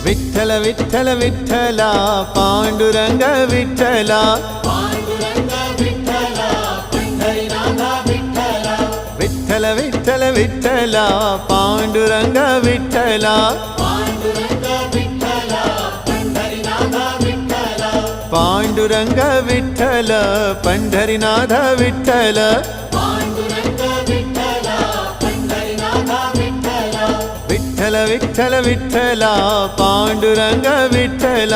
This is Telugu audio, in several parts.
విఠల విఠల విఠల పాండురంగ విఠల విఠల విఠల విఠల పాండురంగ విఠల పాండురంగ విఠల పండరినాథ విఠల విఠల విఠల విఠల పాండురంగ విఠల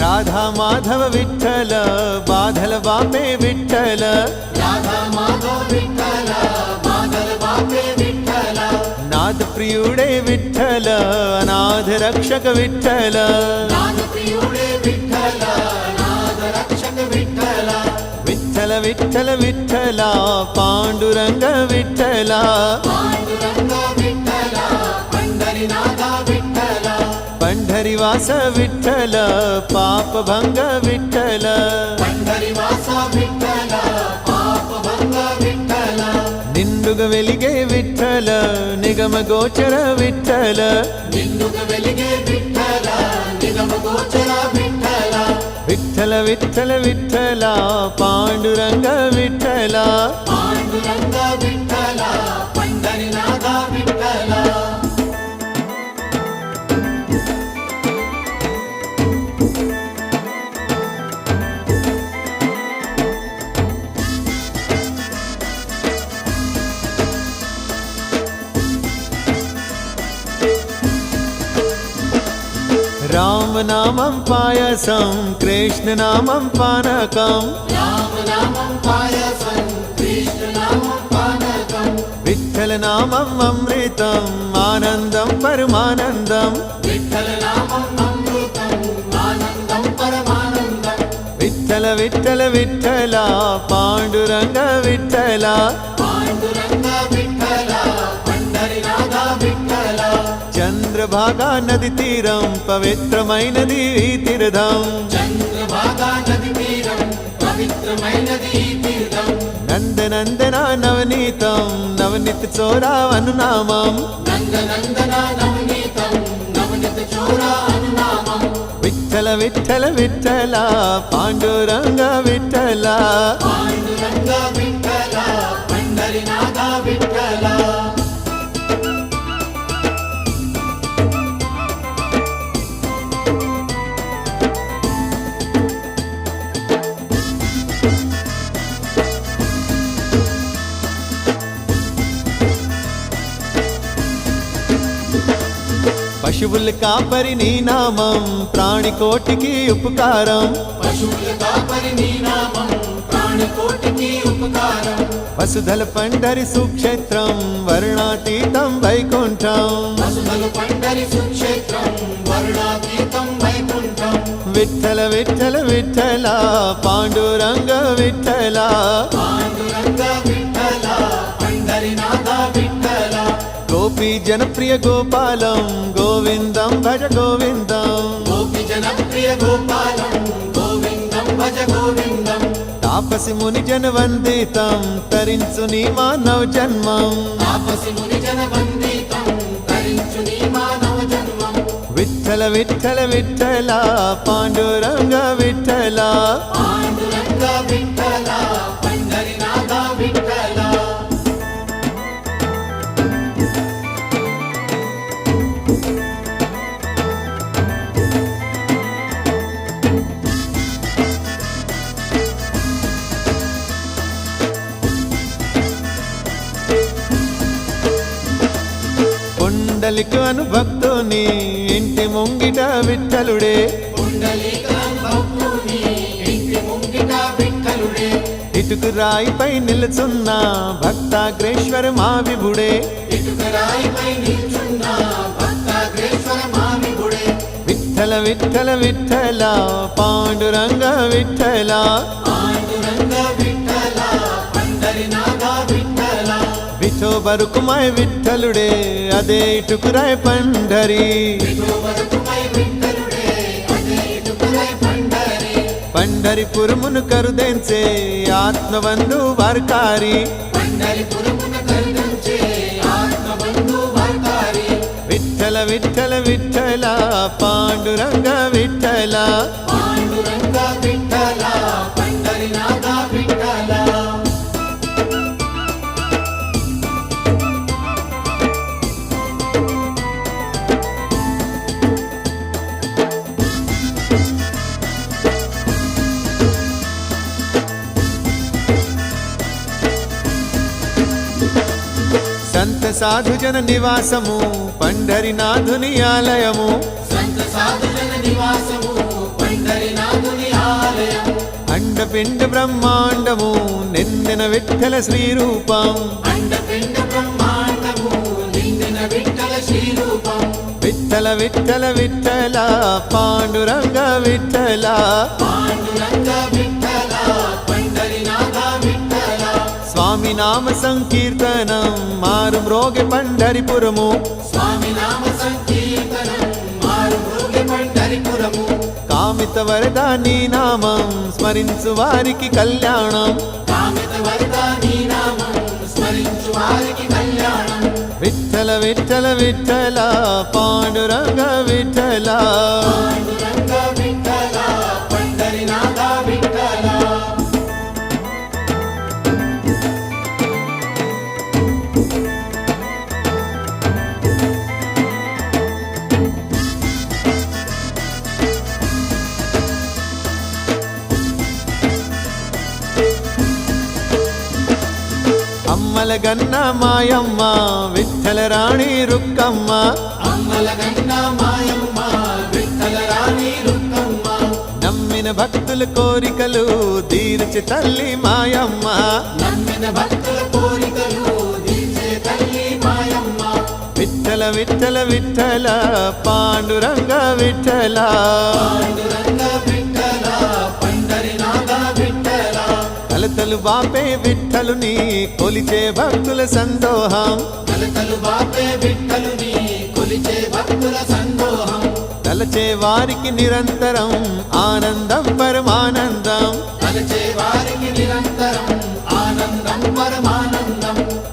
రాధా మాధవ విఠల బాధల బాపే విఠల నాథ ప్రియుడే విఠల అనాథ రక్షక విఠల విఠల విఠల విఠల పాండురంగ విఠల పండరివాస విఠల పాపభంగ విఠల నిండుగ వెలిగే విఠల నిగమ గోచర విఠల విఠల విఠల విఠల పాండురంగ విఠల రామనామం పాయసం కృష్ణనామం పానకం విఠల నామం అమృతం ఆనందం పరమానందం విఠల విఠల విఠల పాండురంగ విఠల చంద్రభాగా నది తీరం పవిత్రమైనది ఈ తీర్థం నందనందన నవనీతం నవనిత చోరావను నామం విఠల విఠల విఠల పాండురంగ విఠల పశువుల కాపరి నీ నామం ప్రాణికోటికి ఉపకారం వసుధల పండరి సుక్షేత్రం వర్ణాతీతం వైకుంఠం విఠల విఠల విఠల పాండురంగ విఠల గోపీ జనప్రియ గోపాలం గోవిందం భజ గోవిందం తాపసి ముని జన వందితం తరించు నీ మానవ జన్మం విఠల విఠల విఠల పాండురంగ విఠల పుండలిక అను భక్తుని ఇంటి ముంగిట విఠలుడే ఇటుకు రాయిపై నిలుచున్న భక్తాగ్రేశ్వర మా విభుడే విఠల విఠల విఠల పాండురంగ విఠల విఠో బరుకుమాయ్ విఠలుడే అదే ఇటుకురాయ్ పండరి పండరిపురమును కరుదెంచే ఆత్మబంధు వార్కారి విఠల విఠల విఠల పాండురంగ విఠల సంత సాధుజన నివాసము పండరినాథుని ఆలయము అండపిండ బ్రహ్మాండము నిందిన విఠల శ్రీరూపం విఠల విఠల విఠల పాండురంగ విఠల స్వామి నామ సంకీర్తనం మారు మ్రోగె పండరిపురము కామిత వరద నీ నామం స్మరించు వారికి కళ్యాణం విఠల విఠల విఠల పాండురంగ విఠల అమ్మల గన్న మాయమ్మ విఠల రాణి రుక్కమ్మ నమ్మిన భక్తుల కోరికలు తీర్చి తల్లి మాయమ్మ విఠల విఠల విఠల పాండురంగ విఠల కలతలు బాపే విఠలుని కొలిచే భక్తుల సందోహం తలచే వారికి నిరంతరం ఆనందం పరమానందం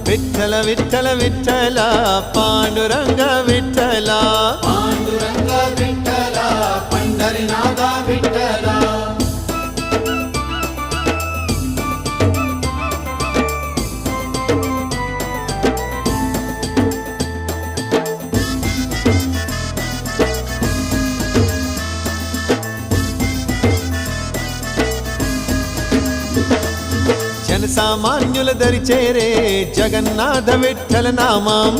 విఠల విఠల విఠల పాండురంగ విఠల జనసామాన్యుల దరి చేరే జగన్నాథ విఠల నామం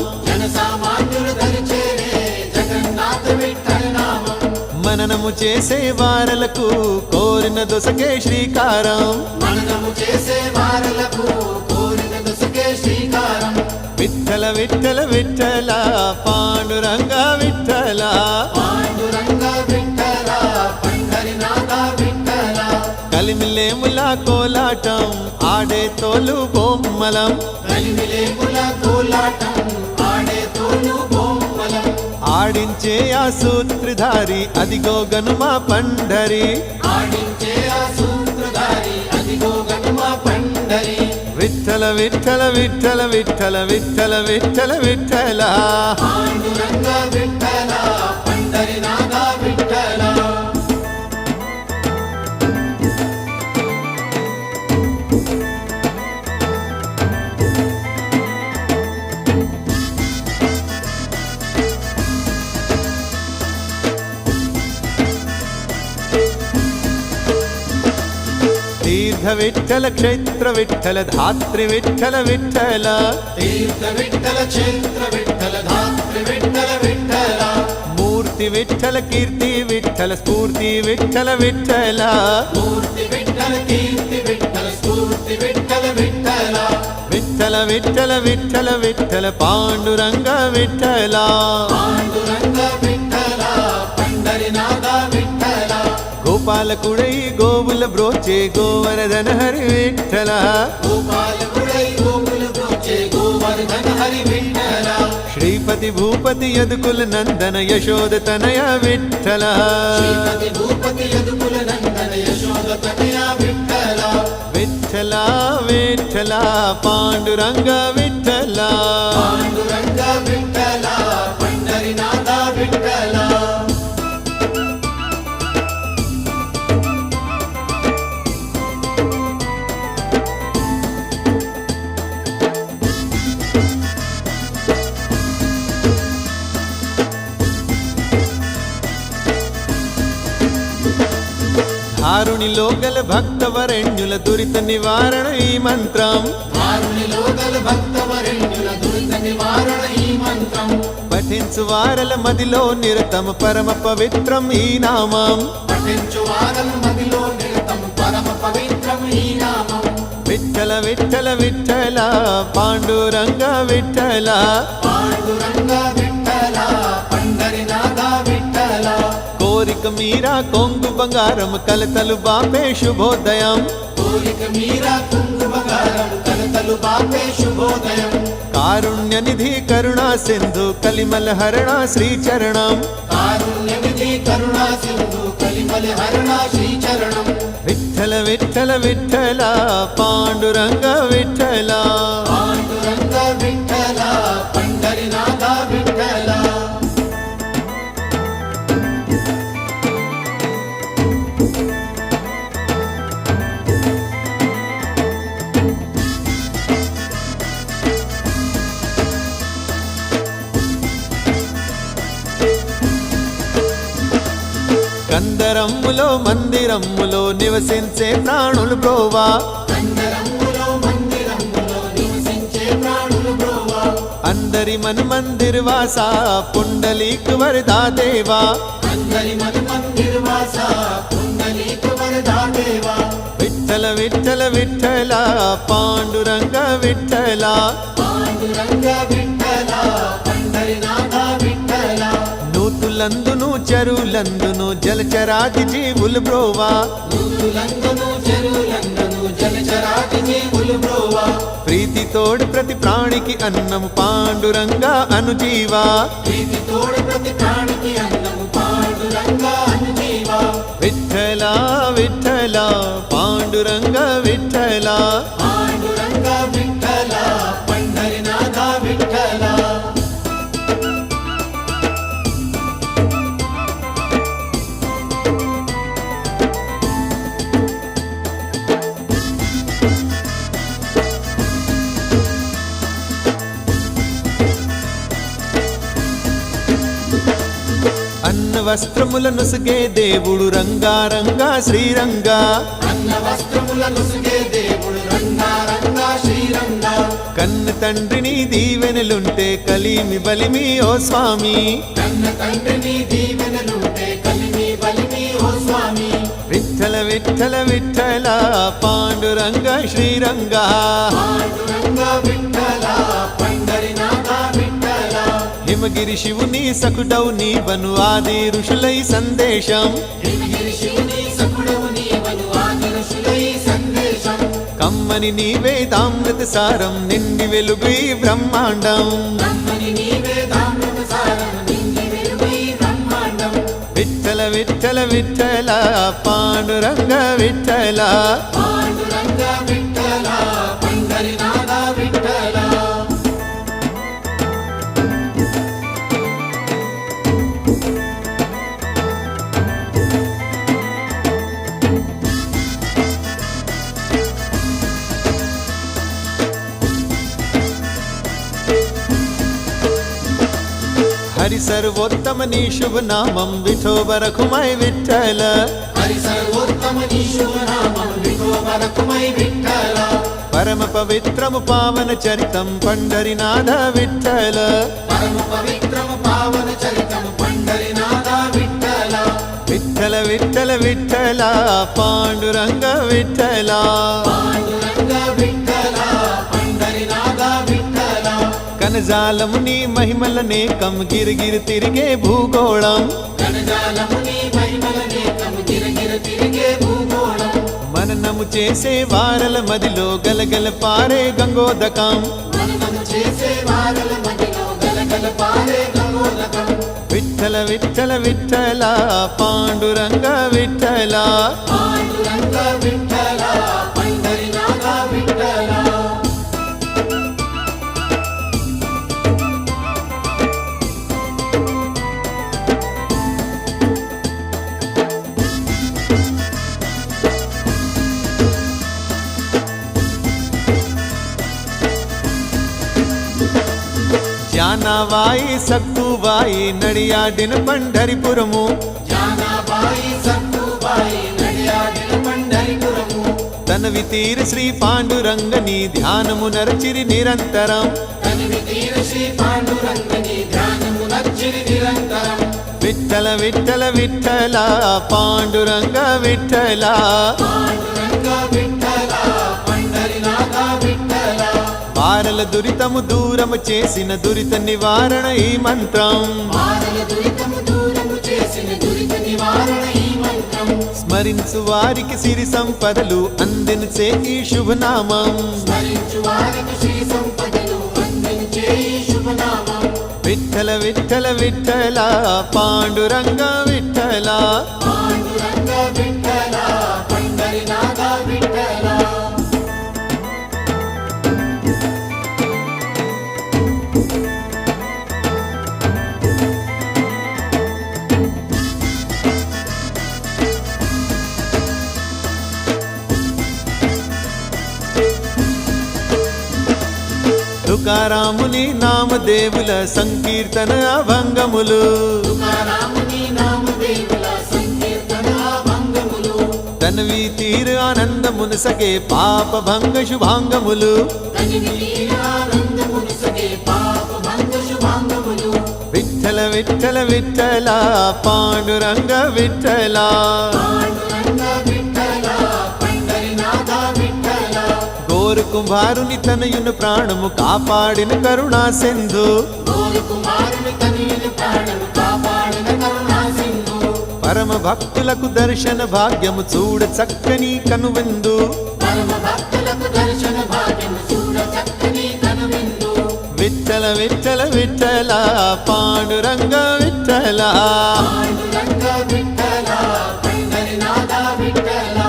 మననము చేసే వారలకు కోరిన దొసకే శ్రీకారం విఠల విఠల విఠల పాండురంగ విఠల కలిమిలేముల కోలాటం ఆడే తోలు బొమ్మలం ఆడించే ఆ సూత్రధారి అదిగో గనుమ పండరి విఠల విఠల విఠల విఠల విఠల విఠల విఠల తీర్థ విఠల క్షేత్ర విఠల ధాత్రి విఠల విఠల తీర్థ విఠల క్షేత్ర విఠల ధాత్రి విఠల మూర్తి విఠల కీర్తి విఠల స్ఫూర్తి విఠల విఠల మూర్తి విఠల కీర్తి విఠల స్ఫూర్తి విఠల విఠల విఠల విఠల విఠల విఠల పాండురంగ విఠల పాండురంగ విఠల పండరినాథ విఠల గోపాలకుడై గోవుల బ్రోచే గోవర్ధన హరి విఠల గోపాలకుడై గోకుల బ్రోచే గోవర్ధన హరి విఠల శ్రీపతి భూపతి యదుకుల నందన యశోద తనయ విఠల శ్రీపతి భూపతి యదుకుల నందన యశోద తనయ విఠల విఠల విఠల పాండురంగ విఠల పాండురంగ విఠల పండరినాథ విఠల ధారుణిలో గల భక్తవరణ్యుల దురిత నివారణ ఈ మంత్రం వారునిలో గల భక్తవరణ్యుల దురిత నివారణ ఈ మంత్రం పఠించు వారల మదిలో నిరతమ పరమ పవిత్రం ఈ నామం పఠించు వారల మదిలో నిరతం పరమ పవిత్రం ఈ నామం విఠల విఠల విఠల పాండురంగ విఠల పాండురంగ విఠల పండరినాథ విఠల కోరిక మీరా కొంగు బంగారం కలతలు బాపే శుభోదయం కోరిక మీరా కుంగు బంగారం కలతలు బాపే శుభోదయం కారుణ్య నిధి కరుణా సింధు కలిమల హరణ శ్రీచరణం కారుణ్య నిధి కరుణా సింధు కలిమల హరణ శ్రీచరణం విఠల విఠల విఠల పాండురంగ విఠల పాండురంగ విఠల పండరినాథ విఠల కందరమ్ములో మందిరమ్ములో నివసించే ప్రాణులు బ్రోవా కందరమ్ములో మందిరమ్ములో నివసించే ప్రాణులు బ్రోవా అందరి మన మందిర్ వాస పుండలీక్ వరదా దేవా అందరి మన మందిర్ వాస పుండలీక వరదా దేవా విఠల విఠల విఠల పాండురంగ విఠల పాండురంగ విఠల పండరినాథ విఠల నూతులందును చెరువులందును జలచరాది జీవులు బ్రోవా నూతులందును చెరువులందును జలచరాది జీవులు బ్రోవా ప్రీతితోడు ప్రతి ప్రాణికి అన్నము పాండురంగ అనుజీవా ప్రీతి తోడు ప్రతి ప్రాణికి అన్నము పాండురంగ అనుజీవా విఠల విఠల పాండురంగ విఠల పాండురంగ విఠల పండరినాథ విఠల అన్న వస్త్రముల నుసుగే దేవుడు రంగారంగా శ్రీరంగా అన్న వస్త్రముల నుసుగే దేవుడు రంగారంగా శ్రీరంగా కన్న తండ్రిని దీవెనలుంటే కలిమి బలిమి ఓ స్వామి కన్న తండ్రిని దీవెనలుంటే కలిమి బలిమి ఓ స్వామి విఠల విఠల విఠల పాండురంగ శ్రీరంగా పాండురంగ విఠల పండరినాథ విఠల హిమగిరి శివుని సకుడవు నీవను ఆది ఋషులై సందేశం హిమగిరి శివుని సకుడవు నీవను ఆది ఋషులై సందేశం కమ్మని నీ వేదామృత సారం నిండి వెలుగు ఈ బ్రహ్మాండం బ్రహ్మని నీవే దామృత సారం నిండి వెలుగు ఈ బ్రహ్మాండం విఠల విఠల విఠల పాండురంగ విఠల పాండురంగ విఠల పండరినాథ విఠల హరి సర్వోత్తమ నీ శుభ నామం విఠోబరకుమై విఠల హరి సర్వోత్తమ నీ శుభనామం విఠోబరకుమై విఠల పరమ పవిత్రము పావన చరితం పండరినాథ విఠల పరమ పవిత్రము పావన చరితము పండరినాథ విఠల విఠల విఠల పాండురంగ విఠల పాండురంగ విఠల పండరినాథ విఠల కనజాలము నీ మహిమలనే కమ్ గిరిగిరి తిరిగే భూగోళం కనజాలముని మహిమలనేకం గిరగిర తిరిగే భూగోళం మననము చేసే వారల మదిలో గలగల పారే గంగోదకం మననము చేసే వారల మదిలో గలగల పారే గంగోదకం విఠల విఠల విఠల పాండురంగ విఠల పాండురంగ విఠల పండరినాథ విఠల జానవాయి సక్కువాయి నడియాడిన పండరిపురము జానాబాయి సక్కుబాయి నడియాడిన పండరిపురము తనవి తీర శ్రీ పాండురంగని ధ్యానము నరచిరి నిరంతరం తనివి తీర శ్రీ పాండురంగని ధ్యానము నచ్చిరి నిరంతరం విఠల విఠల విఠల పాండురంగ విఠల పాండురంగ విఠల పండరినాథ విఠల వారల దురితము దూరము చేసిన దురిత నివారణ ఈ మంత్రం మారల దురితము దూరము చేసిన దురిత నివారణ ఈ మంత్రం స్మరించు వారికి సిరి సంపదలు అందించే ఈ శుభనామం స్మరించు వారికి శ్రీ సంపదలు అందించే ఈ శుభనామం విఠల విఠల విఠల పాండురంగ విఠల పాండురంగ విఠల పండరినాథ విఠల తుకారాముని నామదేవుల సంకీర్తన అభంగములు తుకారాముని నామదేవుల సంకీర్తన భంగములు తనవి తీరు ఆనందమును సగే పాప భంగ శుభాంగములు తనివి తీర ఆనందమును సగే పాప భంగ శుభాంగములు విఠల విఠల విఠల పాండురంగ విఠల పాండురంగ విఠల పండరినాథ విఠల గోరు కుంభారుని తనయును ప్రాణము కాపాడిన కరుణా సింధు గోరు కుమారుని తనయుని ప్రాణము కాపాడిన కరుణా సింధు పరమ భక్తులకు దర్శన భాగ్యము చూడ చక్కని కనువిందు పరమ భక్తులకు దర్శన భాగ్యము చూడ చక్కని కనువిందు విఠల విఠల విఠల పాండురంగ విఠల పాండురంగ విఠల పండరినాథ విఠల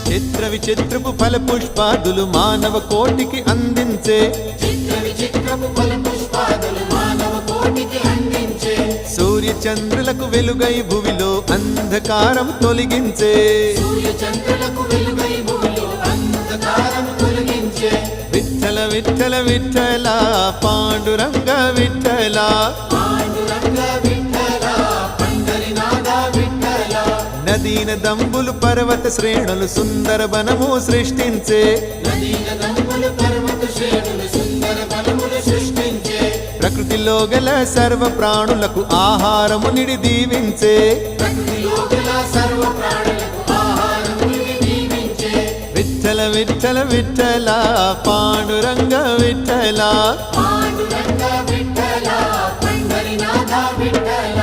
చిత్ర విచిత్రపు ఫల పుష్పాదులు మానవ కోటికి అందించే చిత్ర విచిత్రపు ఫల పుష్పాదులు మానవ కోటికి అందించే సూర్య చంద్రులకు వెలుగై భువిలో అంధకారం తొలగించే సూర్య చంద్రులకు వెలుగై భూమిలో అంధకారం తొలగించే విఠల విఠల విఠల పాండురంగ విఠల పాండురంగ విఠల పండరినాథ విఠల నదీన దంబులు పర్వత శ్రేణులు సుందర వనము సృష్టించే నదీన దంబులు పర్వత శ్రేణులు సుందర వనములు సృష్టించే ప్రకృతిలో గల సర్వ ప్రాణులకు ఆహారము నిడి దీవించే ప్రకృతిలో గల సర్వ ప్రాణులకు ఆహారముని దీవించే విఠల విఠల విఠల పాండురంగ విఠల పాండురంగ విఠల పండరినాథ విఠల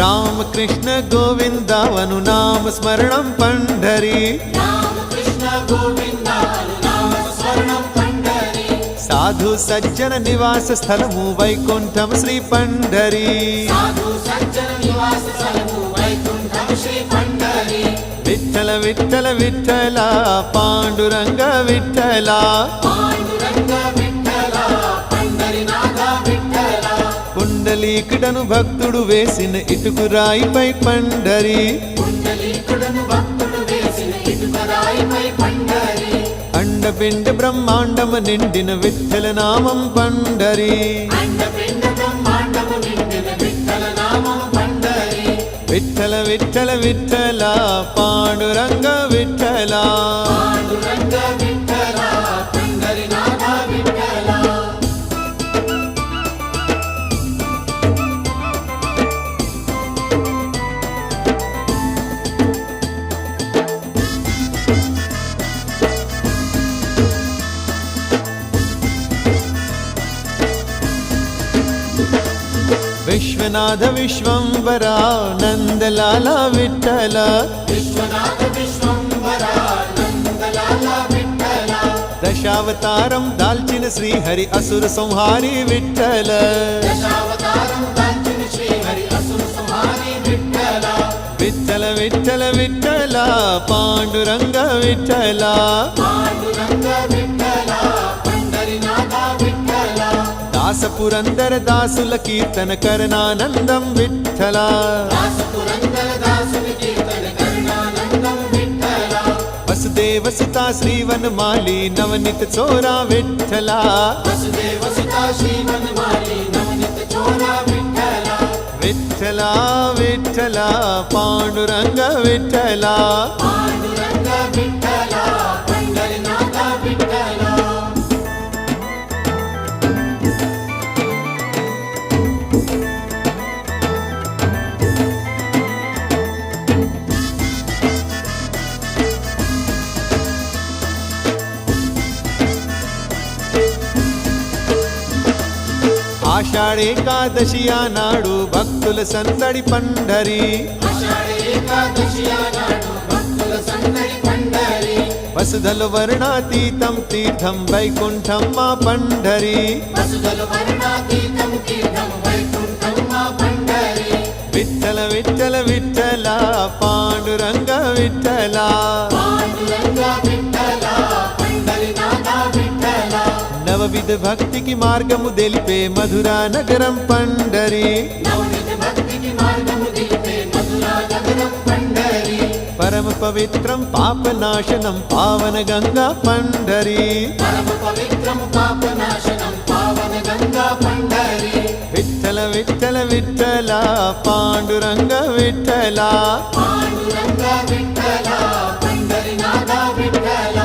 రామకృష్ణ గోవిందావను నామ స్మరణం పండరి రామకృష్ణ గోవింద నామ స్మరణం పండరి సాధు సజ్జన నివాస స్థలము వైకుంఠం శ్రీ పండరి సాధు సజ్జన నివాస స్థలము వైకుంఠం శ్రీ పండరి విఠల విఠల విఠల పాండురంగ విఠల పాండురంగ విఠల పండరినాథ పుండలీకుడను భక్తుడు వేసిన ఇటుకురాయిపై పండరి పుండలీకుడను భక్తుడు వేసిన ఇటుకరాయిపై పండరి అండపిండ బ్రహ్మాండము నిండిన విఠల నామం పండరి అండపిండ బ్రహ్మాండము నిండిన విఠల నామము పండరి విఠల విఠల విఠల పాండురంగ విఠల పాండురంగ విఠల పండరినాథ విఠల విశ్వనాథ విశ్వంబరా నందలాల విఠల విశ్వనాథ విశ్వంబర నందలాల విఠల దశావతారం దాల్చిన శ్రీహరి అసుర సంహారి విఠల దశావతారం దాల్చిన శ్రీహరి అసుర సంహారి విఠల విఠల విఠల విఠల పాండురంగ విఠల పాండురంగ విఠల పండరినాథ విఠల దాస పురందర దాసుల కీర్తన కరణానందం విఠల దాస పురందర దాసుని కీర్తన కరుణానందం విఠల వసుదేవ సుతా శ్రీవనమాలి నవనిత చోరా విఠల వసుదేవ సుతా శ్రీవనమాలి నవనిత చోరా విఠల విఠల విఠల పాండురంగ విఠల పాండురంగ విఠల పండరినాథ విఠల ఆషాఢేకాదశి ఆనాడు భక్తుల సందడి పండరి ఆషాఢ ఏకాదశి ఆనాడు భక్తుల సందడి పండరి వసుధలు వర్ణాతీతం తీర్థం వైకుంఠం మా పండరి వసుధలు వర్ణాతీతం తీర్థం వైకుంఠం మా పండరి విఠల విఠల విఠల పాండురంగ విఠల పాండురంగ విఠల పండరినాథ విఠల నవవిధ భక్తికి మార్గము తెలిపే మధురా నగరం పండరి నవనిధ భక్తికి మార్గము తెలిపే మధురా నగరం పండరి పరమ పవిత్రం పాపనాశనం పావన గంగా పండరి పరమ పవిత్రము పాపనాశనం పావన గంగా పండరి విఠల విఠల విఠల పాండురంగ విఠల పాండురంగ విఠల పండరినాథ విఠల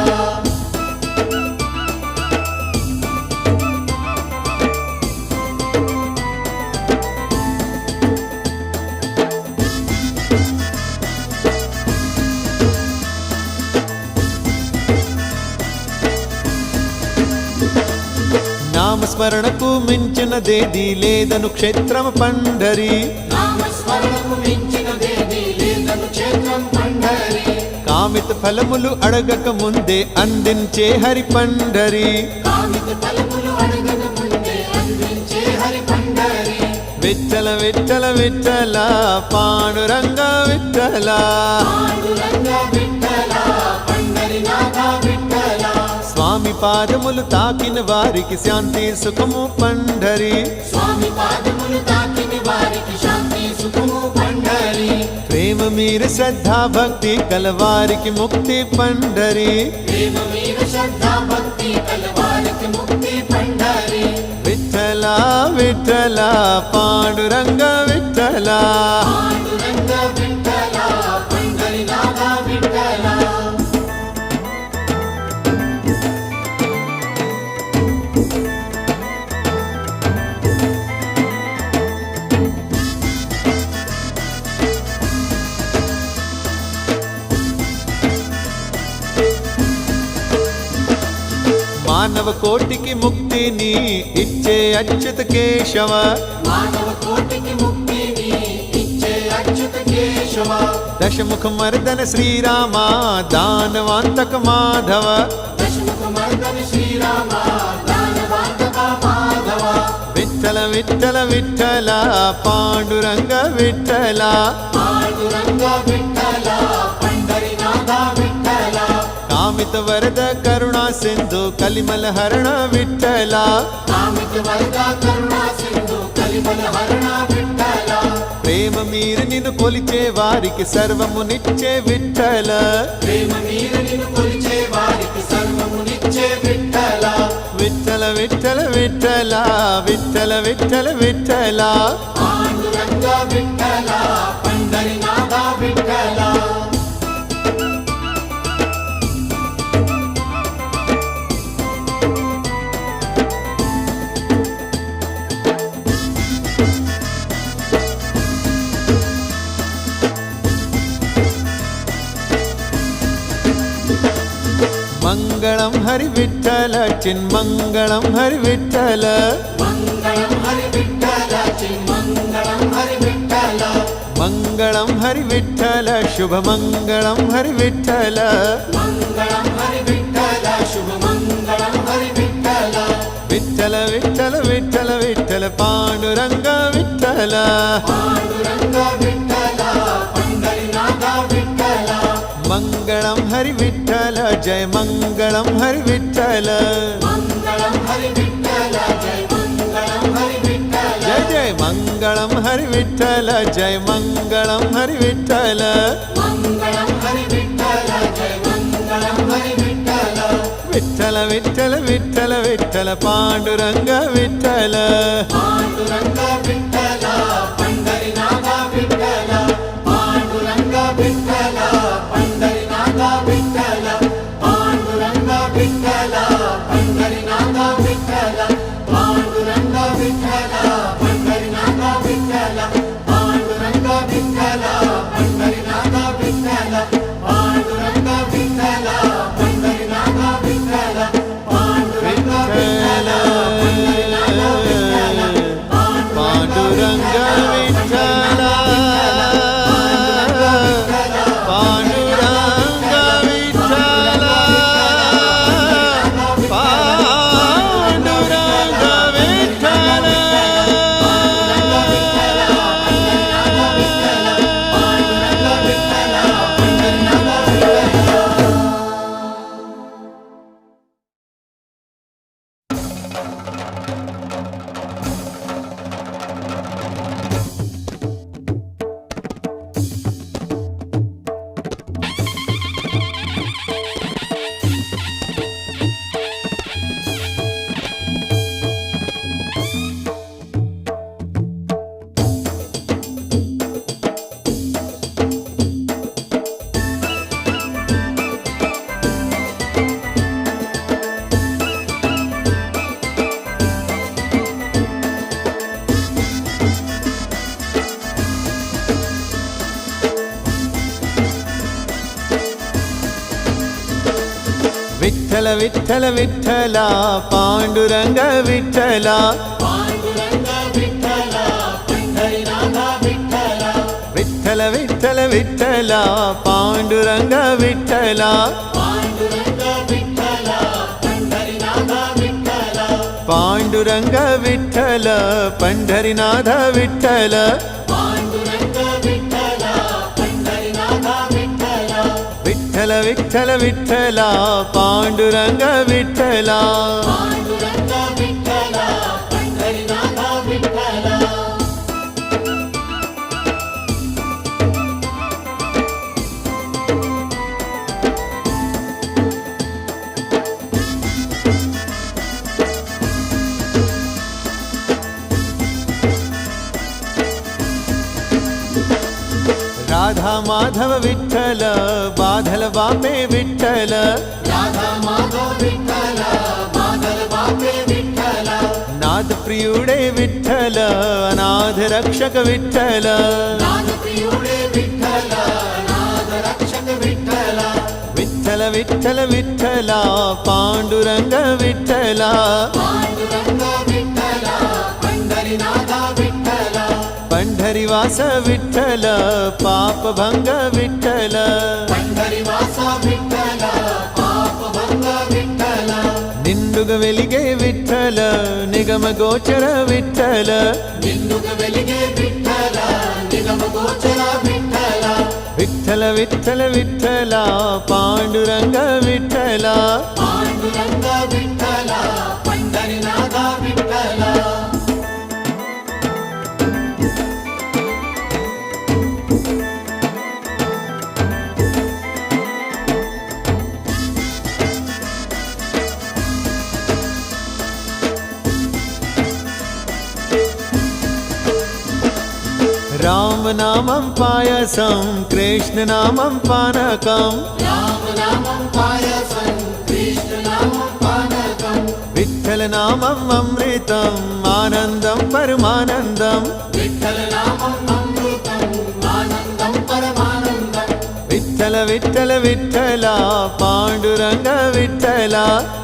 నామస్మరణకు మించినదేది లేదను క్షేత్రము పండరి నామస్మరణకు మించినదేది లేదను క్షేత్రం పండరి కామిత ఫలములు అడగక ముందే అందించే హరి పండరి కామిత ఫలములు అడగక ముందే అందించే హరి పండరి విఠల విఠల విఠల పాండురంగ విఠల పాండురంగ విఠల పండరినాథ విఠల స్వామి పాదములు తాకిన వారికి శాంతి సుఖము పండరి స్వామి పాదములు తాకిన వారికి శాంతి సుఖము పండరి ప్రేమ మీర శ్రద్ధా భక్తి కలవారికి ముక్తి పండరి ప్రేమ వీర శ్రద్ధా భక్తి కలవారికి ముక్తి పండరి విఠల విఠల పాండురంగ విఠల పాండురంగ విఠల పండరినాథ విఠల మానవ కోటికి ముక్తిని ఇచ్చే అచ్యుత కేశవ మానవ కోటికి ముక్తిని ఇచ్చే అచ్యుత కేశవ దశముఖ మర్దన శ్రీరామ దానవాంతక మాధవ దశముఖ మర్దన శ్రీరామ దానవాంతక మాధవ విఠల విఠల విఠల పాండురంగ విఠల పాండురంగ విఠల పండరినాథ విఠల కామిత వరద కరుణా सिंधू कलिमल हरण विठ्ठला कामित वरदा करुणा सिंधु కలిమల హరణ విఠల ప్రేమ మీరు నిన్ను కొలిచే వారికి సర్వమునిచ్చే విఠ్ఠల ప్రేమ మీరు నిన్ను కొలిచే వారికి సర్వమునిచ్చే విఠల విఠ్ఠల విఠ్ఠల విఠ్ఠల విఠ్ఠల విఠ్ఠల విఠ్ఠల పాండురంగ విఠల పండరినాథ విఠల మంగళం హరి విఠ్ఠల చిన్మంగళం హరి విఠ్ఠల మంగళం హరి విఠల చిన్మంగళం హరి విఠల మంగళం హరి విఠ్ఠల శుభమంగళం హరి విఠ్ఠల మంగళం హరి విఠల శుభమంగళం హరి విఠల విఠ్ఠల విఠ్ఠల విఠ్ఠల విఠ్ఠల పాండురంగ విఠ్ఠల పాండురంగ విఠల పండరినాథ విఠల మంగళం హరి విఠ్ఠల జయ మంగళం హరి విఠ్ఠల మంగళం హరి విఠల జయ మంగళం హరి విఠల జయ జయ మంగళం హరి విఠ్ఠల జయ మంగళం హరి విఠ్ఠల మంగళం హరి విఠల జయ మంగళం హరి విఠల విఠ్ఠల విఠ్ఠల విఠ్ఠల విఠ్ఠల పాండురంగ విఠ్ఠల పాండురంగ విఠల పండరినాథ విఠల పాండురంగ విఠల పండరినాథ విఠల పాండురంగ విఠల పండరినాథ విఠల పాండురంగ విఠల పండరినాథ విఠల పాండురంగ విఠల పండరినాథ విఠల పాండురంగ విఠల పండరినాథ విఠల పాండురంగ విఠల పాండురంగ విఠల పాండురంగ విఠల పాండురంగ విఠల విఠల విఠల విఠల పాండురంగ విఠల పాండురంగ విఠల పండరినాథ విఠల విఠల విఠల విఠల పాండురంగ విఠల పాండురంగ విఠల పండరినాథ విఠల పాండురంగ విఠల పండరినాథ విఠల పాండురంగ విఠల పండరినాథ విఠల విఠల విఠల విఠల పాండురంగ విఠల పాండురంగ విఠల పండరినాథ విఠల రాధా మాధవ విఠల బాధల బాపే విఠల రాధా మాధవ విఠల బాధల బాపే విఠల నాద ప్రియుడే విఠల అనాథ రక్షక విఠల నాద ప్రియుడే విఠల నాద రక్షక విఠల విఠల విఠల విఠల పాండురంగ విఠల పాండురంగ విఠల పండరినాథ విఠల పండరివాస విఠల పాపభంగ విఠల పండరివాస విఠల పాపభంగ విఠల నిండుగా వెలిగే విఠల నిగమ గోచర విఠల నిన్నుగా వెలిగే విఠల నిగమ గోచర విఠల విఠల విఠల విఠల పాండురంగ విఠల పాండురంగ రామనామం పాయసం కృష్ణనామం పానకం రామనామం పాయసం కృష్ణనామం పానకం విఠలనామం అమృతం ఆనందం పరమానందం విఠలనామం అమృతం ఆనందం పరమానందం విఠల విఠల విఠల పాండురంగ విఠల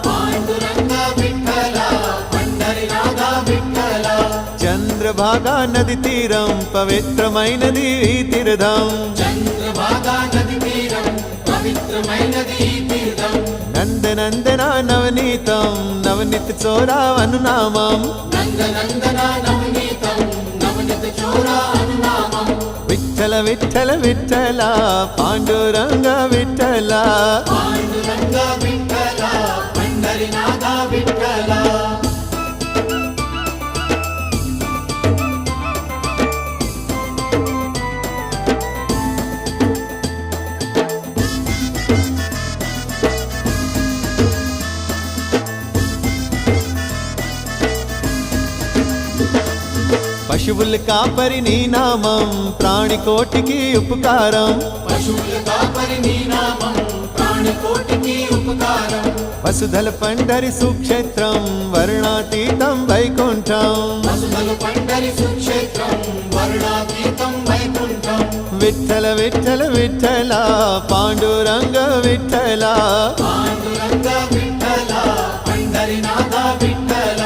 పాండురంగ విఠల పండరినాథ విఠల చంద్రభాగా నది తీరం పవిత్రమైనది ఈ తీర్థం చంద్రభాగా నది తీరం పవిత్రమైనది ఈ తీర్థం నందనందన నవనీతం నవనీత చోరా అనునామం నందనందన నవనీతం నవనిత చోర అనునామం విఠల విఠల విఠల పాండురంగ విఠల పాండురంగ విఠల పండరినాథ విఠల పశువుల కాపరి నీ నామం ప్రాణికోటికి ఉపకారం పశువుల కాపరి నీ నామం ప్రాణికోటికి ఉపకారం వసుధల పండరి సుక్షేత్రం వర్ణాతీతం వైకుంఠం వసుధలు పండరి సుక్షేత్రం వర్ణాతీతం వైకుంఠం విఠల విఠల విఠల పాండురంగ విఠల పాండురంగ విఠల పండరినాథ విఠల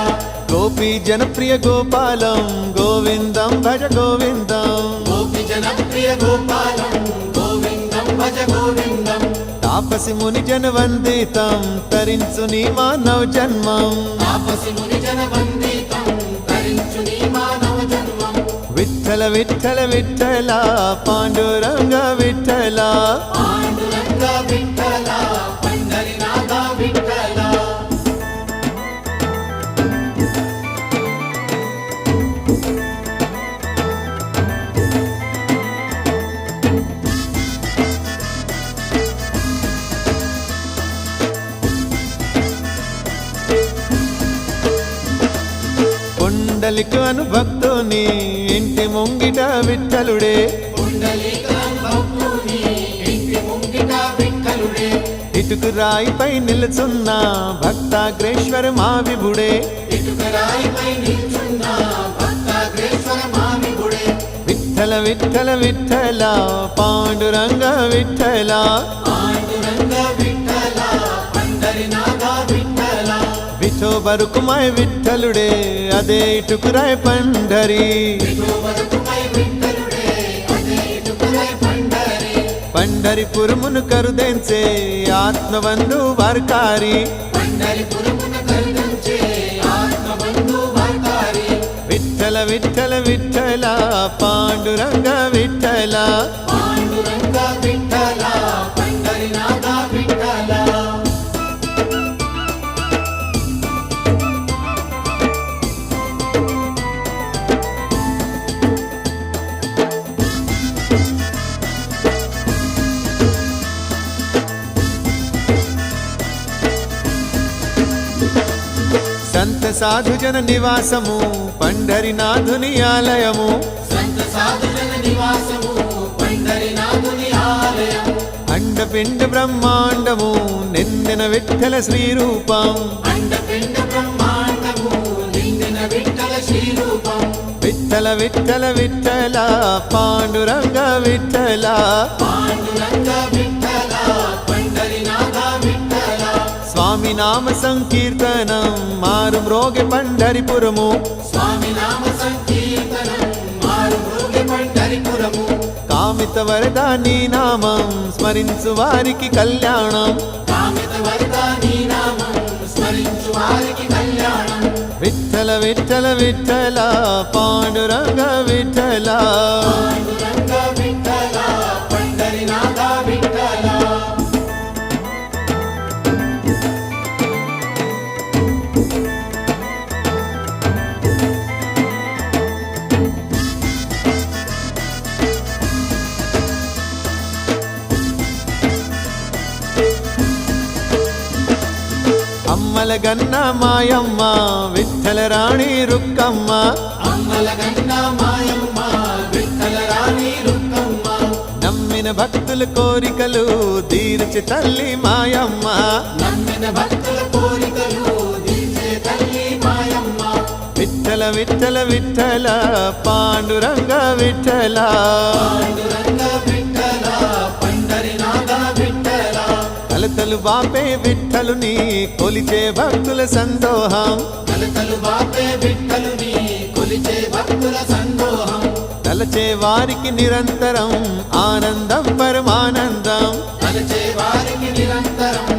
గోపీ జనప్రియ గోపాలం గోవిందం భజ గోవిందం గోపి జనప్రియ గోపాలం గోవిందం భజ గోవిందం తాపసి ముని జన వందితం తరించు నీ మానవ జన్మం తాపసి ముని జన వందితం తరించు నీ మానవ జన్మం విఠల విఠల విఠల పాండురంగ విఠల పాండురంగ విఠల పండరినాథ విఠల కుండలికు అనుభక్తుని ఇంటి ముంగిట విఠలుడే కుండలీకరం భక్తుని ఇంటి ముంగిట విఠలుడే ఇటుకు రాయిపై నిలుచున్న భక్తాగ్రేశ్వర మా విభుడే ఇటుకరాయిపై నిల్చున్న భక్తాగ్రేశ్వర మామిగుడే విఠల విఠల విఠల పాండురంగ విఠల పాండురంగ విఠల పండరినాథ విఠల విఠో బరుకుమై విఠలుడే అదే ఇటుకురాయ్ పండరి విఠోబతుకై విఠలుడే అదే ఇటుకరై పండరి పండరిపురమును కరుదెంచే ఆత్మబంధు వర్కారి పండరిపురమున కరుణించే ఆత్మబంధు వార్తారి విఠల విఠల విఠల పాండురంగ విఠల పాండురంగ విఠల పండరినాథ విఠల సంత సాధుజన నివాసము పండరినాథుని ఆలయము సంత సాధుజన నివాసము పండరినాథుని ఆలయం అండపిండ బ్రహ్మాండము నిందిన విఠల శ్రీరూపం అండపిండ బ్రహ్మాండము నిందిన విఠల శ్రీరూపం విఠల విఠల విఠల పాండురంగ విఠల పాండురంగ విఠల పండరినాథ విఠల స్వామి నామ సంకీర్తనం మారు మ్రోగె పండరిపురము స్వామి నామ సంకీర్తనం మారు మృగి పండరిపురము కామిత వరద నీ నామం స్మరించు వారికి కళ్యాణం కామిత వరద నీ నామం స్మరించు వారికి కళ్యాణం విఠల విఠల విఠల పాండురంగ విఠల పాండురంగ విఠల పండరినాథ విఠల అమ్మల గన్న మాయమ్మ విఠల రాణి రుక్కమ్మ అమ్మల గన్న మాయమ్మ విఠల కలరాని రుక్కమ్మ నమ్మిన భక్తుల కోరికలు తీర్చి తల్లి మాయమ్మ నమ్మిన భక్తుల కోరికలు తీర్చే తల్లి మాయమ్మ విఠల విఠల విఠల పాండురంగ విఠల పాండురంగ విఠల పండరినాథ విఠల కలతలు బాపే విఠలుని కొలిచే భక్తుల సందోహం కలతలు బాపే విఠలుని కొలిచే భక్తుల సందోహం తలచే వారికి నిరంతరం ఆనందం పరమానందం తలచే వారికి నిరంతరం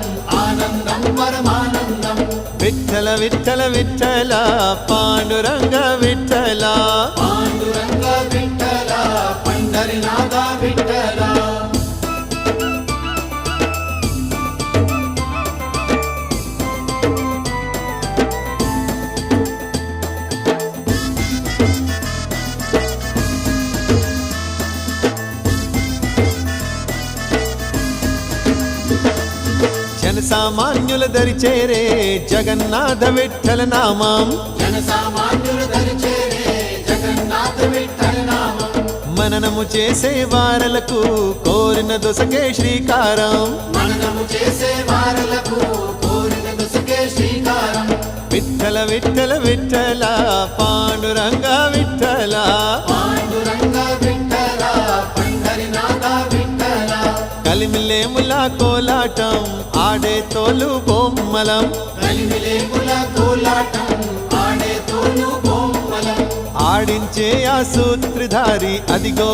ఆనందం పరమానందం విఠల విఠల విఠల పాండురంగ విఠల పాండురంగ విఠల పండరినాథ విఠల జనసామాన్యుల దరి చేరే జగన్నాథ విఠల నామం జనసామాన్యులు దరిచేరే జగన్నాథ విఠల నామం మననము చేసే వారలకు కోరిన దొసకే శ్రీకారం మననము చేసే వారలకు కోరిన దశకే శ్రీకారం విఠల విఠల విఠల పాండురంగ విఠల పాండురంగ విఠల పండరినాథ విఠల కలిమిలేముల కోలాటం ఆడే తోలు బొమ్మలం కలిమిలేముల కోలాటం ఆడే తోలు బొమ్మలం ఆడించే ఆ సూత్రధారి అదిగో